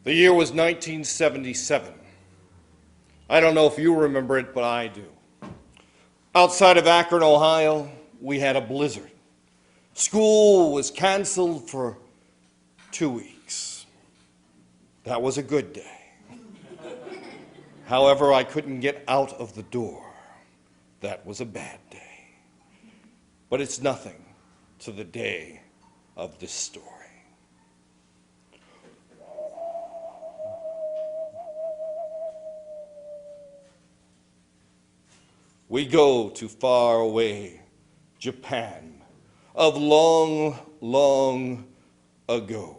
The year was 1977. I don't know if you remember it, but I do. Outside of Akron, Ohio, we had a blizzard. School was canceled for 2 weeks. That was a good day. However, I couldn't get out of the door. That was a bad day. But it's nothing to the day of this story. We go to far away Japan of long, long ago.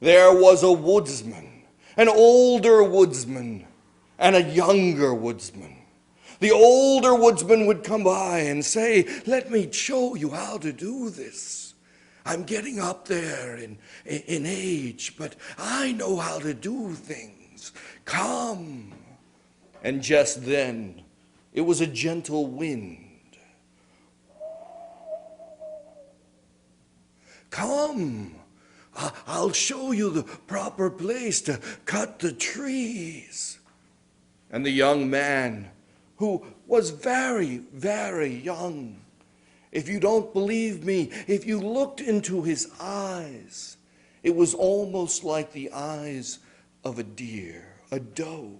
There was a woodsman, an older woodsman, and a younger woodsman. The older woodsman would come by and say, "Let me show you how to do this. I'm getting up there in age, but I know how to do things. Come." And just then, it was a gentle wind. "Come, I'll show you the proper place to cut the trees." And the young man, who was very, very young, if you don't believe me, if you looked into his eyes, it was almost like the eyes of a deer, a doe.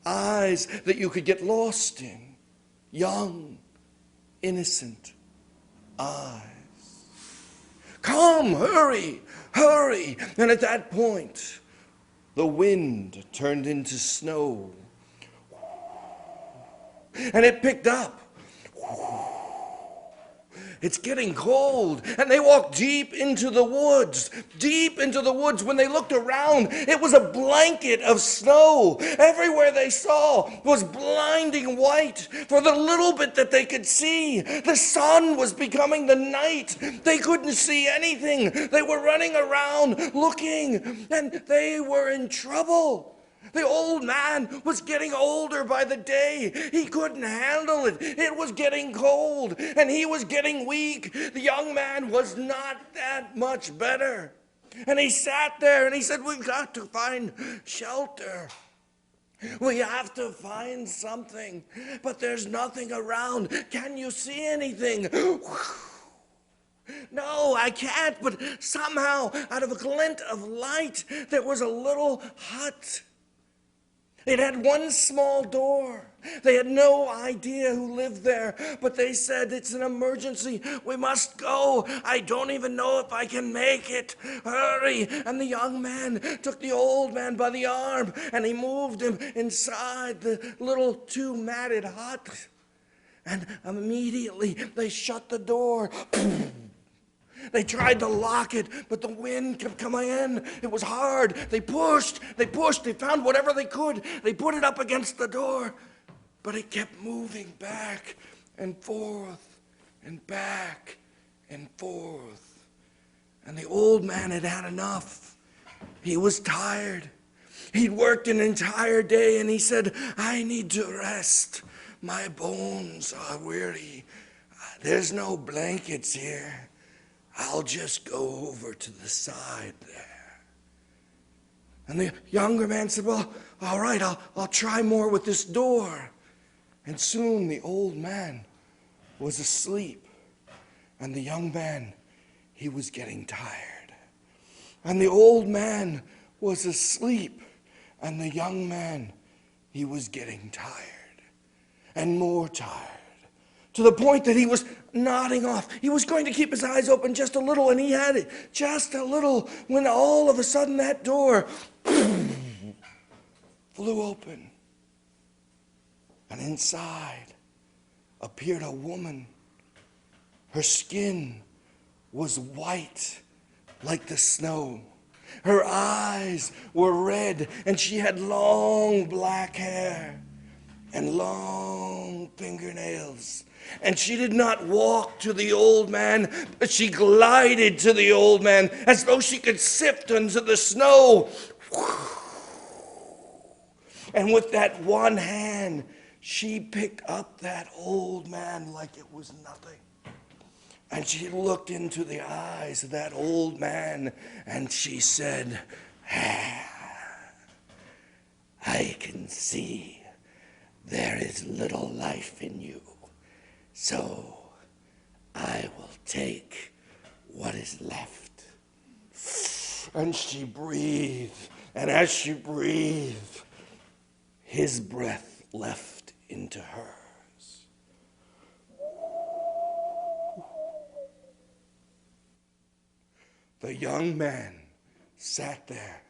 Eyes that you could get lost in. Young, innocent eyes. "Come, hurry, hurry." And at that point, the wind turned into snow. And it picked up. It's getting cold. And they walked deep into the woods. Deep into the woods. When they looked around, it was a blanket of snow. Everywhere they saw was blinding white. For the little bit that they could see, the sun was becoming the night. They couldn't see anything. They were running around looking, and they were in trouble. The old man was getting older by the day. He couldn't handle it. It was getting cold, and he was getting weak. The young man was not that much better. And he sat there, and he said, "We've got to find shelter. We have to find something, but there's nothing around. Can you see anything?" "No, I can't," but somehow, out of a glint of light, there was a little hut. It had one small door. They had no idea who lived there, but they said, "It's an emergency. We must go. I don't even know if I can make it. Hurry." And the young man took the old man by the arm, and he moved him inside the little two-matted hut. And immediately they shut the door. They tried to lock it, but the wind kept coming in. It was hard. They pushed, they found whatever they could. They put it up against the door, but it kept moving back and forth and back and forth. And the old man had had enough. He was tired. He'd worked an entire day, and he said, "I need to rest. My bones are weary. There's no blankets here. I'll just go over to the side there." And the younger man said, "Well, all right, I'll try more with this door." And soon the old man was asleep. And the young man, he was getting tired. And the old man was asleep. And the young man, he was getting tired and more tired, to the point that he was nodding off. He was going to keep his eyes open just a little, and he had it just a little, when all of a sudden that door flew open. And inside appeared a woman. Her skin was white like the snow. Her eyes were red, and she had long black hair and long fingernails. And she did not walk to the old man, but she glided to the old man as though she could sift into the snow. And with that one hand, she picked up that old man like it was nothing. And she looked into the eyes of that old man, and she said, I can see there is little life in you, so I will take what is left. And she breathed, and as she breathed, his breath left into hers. The young man sat there,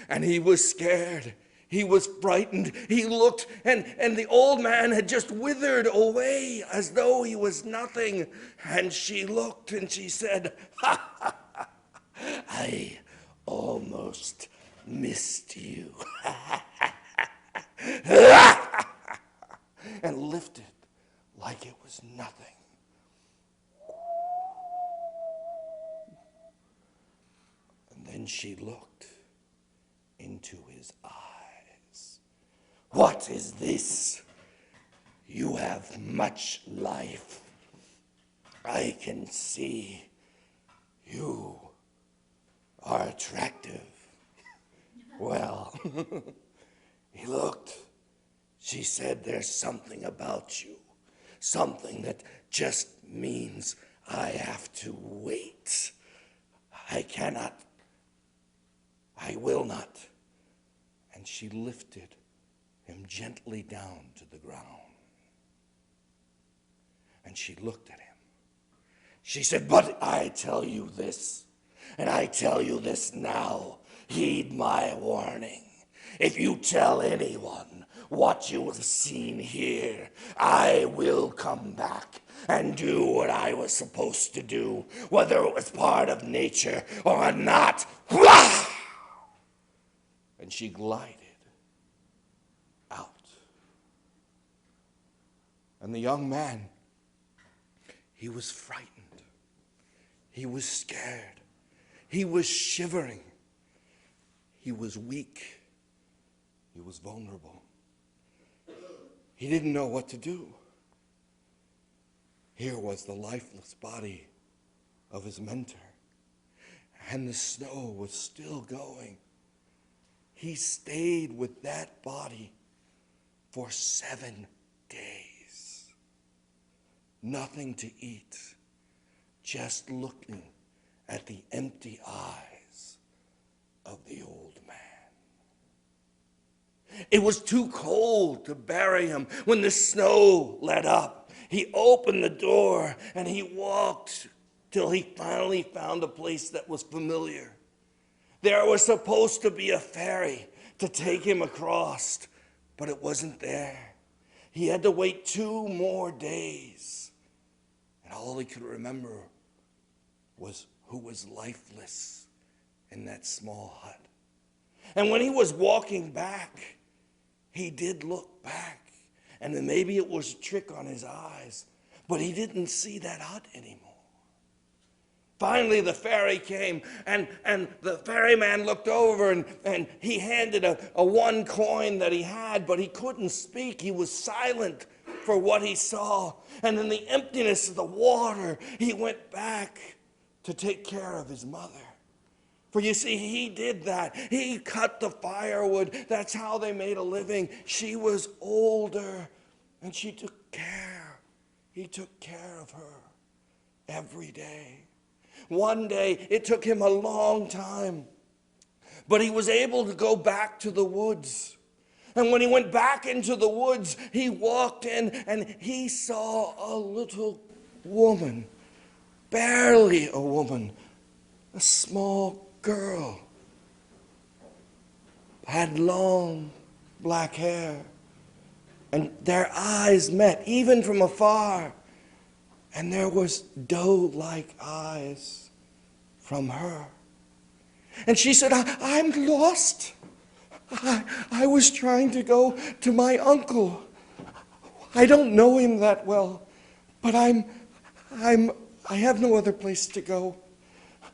and he was scared. He was frightened. He looked, and the old man had just withered away as though he was nothing. And she looked, and she said, ha, ha, ha, I almost missed you. And lifted like it was nothing. And then she looked into his eyes. What is this? You have much life. I can see you are attractive. Well, he looked. She said, there's something about you, something that just means I have to wait. I cannot. I will not. And she lifted him gently down to the ground. And she looked at him. She said, but I tell you this, and I tell you this now, heed my warning. If you tell anyone what you have seen here, I will come back and do what I was supposed to do, whether it was part of nature or not. And she glided out. And the young man, he was frightened. He was scared. He was shivering. He was weak. He was vulnerable. He didn't know what to do. Here was the lifeless body of his mentor, and the snow was still going. He stayed with that body for 7 days. Nothing to eat, just looking at the empty eyes of the old man. It was too cold to bury him. When the snow let up, he opened the door and he walked till he finally found a place that was familiar. There was supposed to be a ferry to take him across, but it wasn't there. He had to wait 2 more days. And all he could remember was who was lifeless in that small hut. And when he was walking back, he did look back, and then maybe it was a trick on his eyes, but he didn't see that hut anymore. Finally, the ferry came, and the ferryman looked over, and he handed a 1 coin that he had, but he couldn't speak. He was silent for what he saw. And in the emptiness of the water, he went back to take care of his mother. For you see, he did that. He cut the firewood. That's how they made a living. She was older, and she took care. He took care of her every day. One day, it took him a long time, but he was able to go back to the woods. And when he went back into the woods, he walked in, and he saw a little woman, barely a woman, a small girl, had long black hair, and their eyes met even from afar, and there was doe-like eyes from her. And she said, I'm lost. I was trying to go to my uncle. I don't know him that well, but I have no other place to go.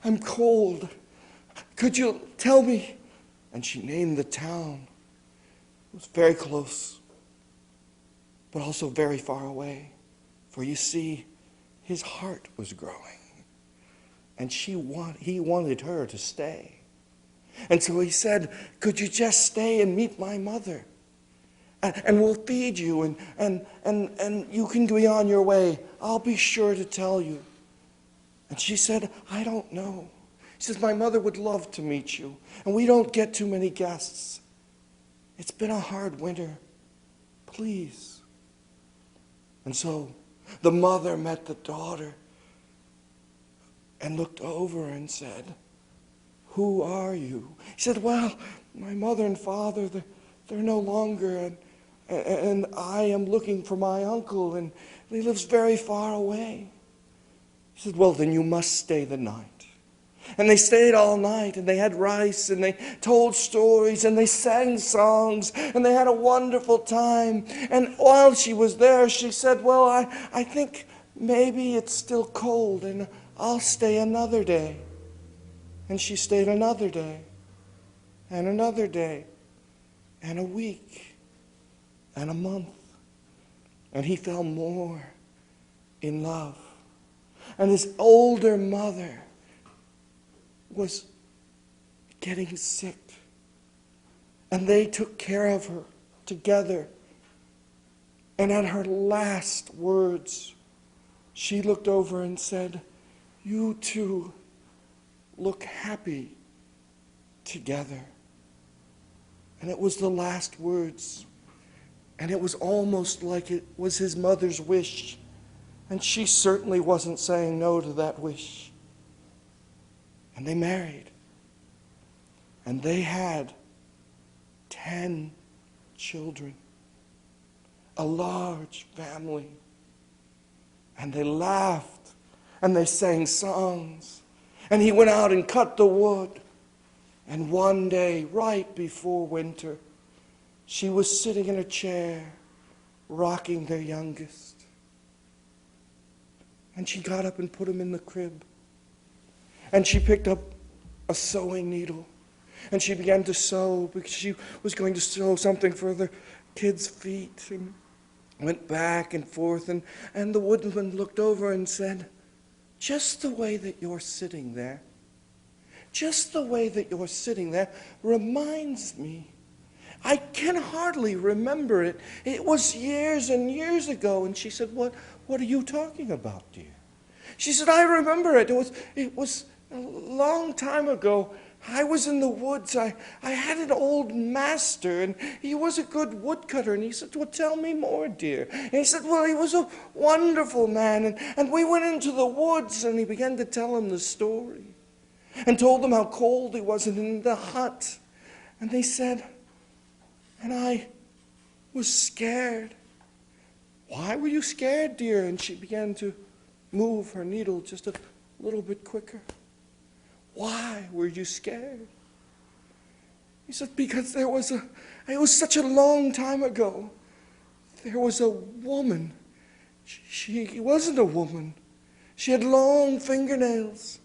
I'm cold. Could you tell me? And she named the town. It was very close, but also very far away. For you see, his heart was growing. and he wanted her to stay. And so he said, could you just stay and meet my mother? And we'll feed you, and you can be on your way. I'll be sure to tell you. And she said, I don't know. He says, my mother would love to meet you, and we don't get too many guests. It's been a hard winter. Please. And so the mother met the daughter and looked over and said, who are you? He said, well, my mother and father, they're no longer, and I am looking for my uncle, and he lives very far away. He said, well, then you must stay the night. And they stayed all night, and they had rice, and they told stories, and they sang songs, and they had a wonderful time. And while she was there, she said, well, I think maybe it's still cold, and I'll stay another day. And she stayed another day, and another day, and a week, and a month. And he fell more in love. And his older mother was getting sick. And they took care of her together. And at her last words, she looked over and said, you two look happy together. And it was the last words. And it was almost like it was his mother's wish. And she certainly wasn't saying no to that wish. And they married. And they had 10 children. A large family. And they laughed. And they sang songs. And he went out and cut the wood. And one day, right before winter, she was sitting in a chair, rocking their youngest. And she got up and put him in the crib. And she picked up a sewing needle. And she began to sew because she was going to sew something for the kids' feet. And went back and forth. And the woodman looked over and said, just the way that you're sitting there, just the way that you're sitting there reminds me. I can hardly remember it. It was years and years ago. And she said, what are you talking about, dear? She said, I remember it. It was a long time ago. I was in the woods. I had an old master, and he was a good woodcutter. And he said, well, tell me more, dear. And he said, well, he was a wonderful man. And we went into the woods, and he began to tell him the story. And told them how cold he was in the hut. And they said, and I was scared. Why were you scared, dear? And she began to move her needle just a little bit quicker. Why were you scared? He said, because it was such a long time ago. There was a woman. She wasn't a woman. She had long fingernails,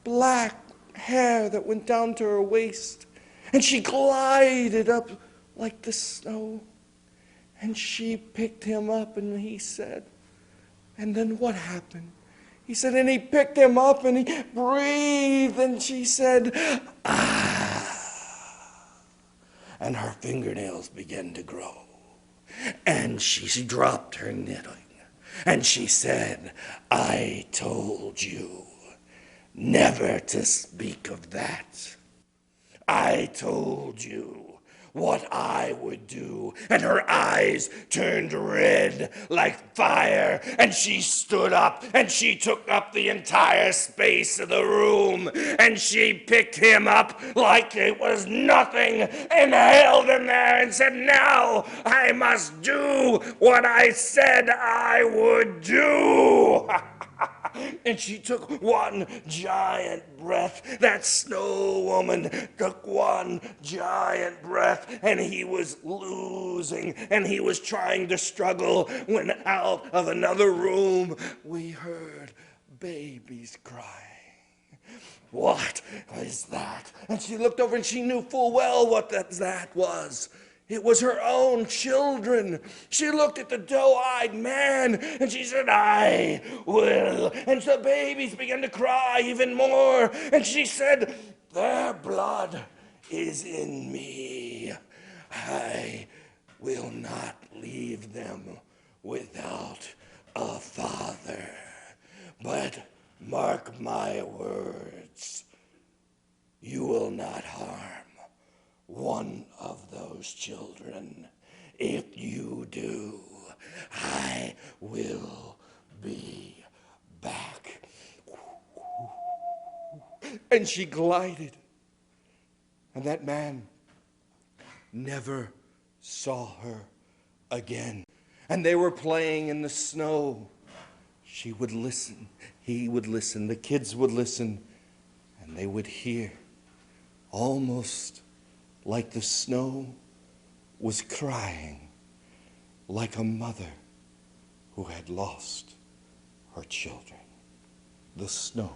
black hair that went down to her waist, and she glided up like the snow. And she picked him up, and he said, and then what happened? He said, and he picked him up, and he breathed, and she said, ah. And her fingernails began to grow. And she dropped her knitting, and she said, I told you never to speak of that. I told you what I would do. And her eyes turned red like fire, and she stood up, and she took up the entire space of the room, and she picked him up like it was nothing, and held him there and said, now I must do what I said I would do. And she took one giant breath. That snow woman took one giant breath, and he was losing, and he was trying to struggle, when out of another room we heard babies crying. What was that? And she looked over, and she knew full well what that was. It was her own children. She looked at the doe-eyed man and she said, I will. And the babies began to cry even more. And she said, their blood is in me. I will not leave them without a father. But mark my words, you will not harm one of those children. If you do, I will be back. And she glided. And that man never saw her again. And they were playing in the snow. She would listen. He would listen. The kids would listen. And they would hear, almost like the snow was crying, like a mother who had lost her children. The snow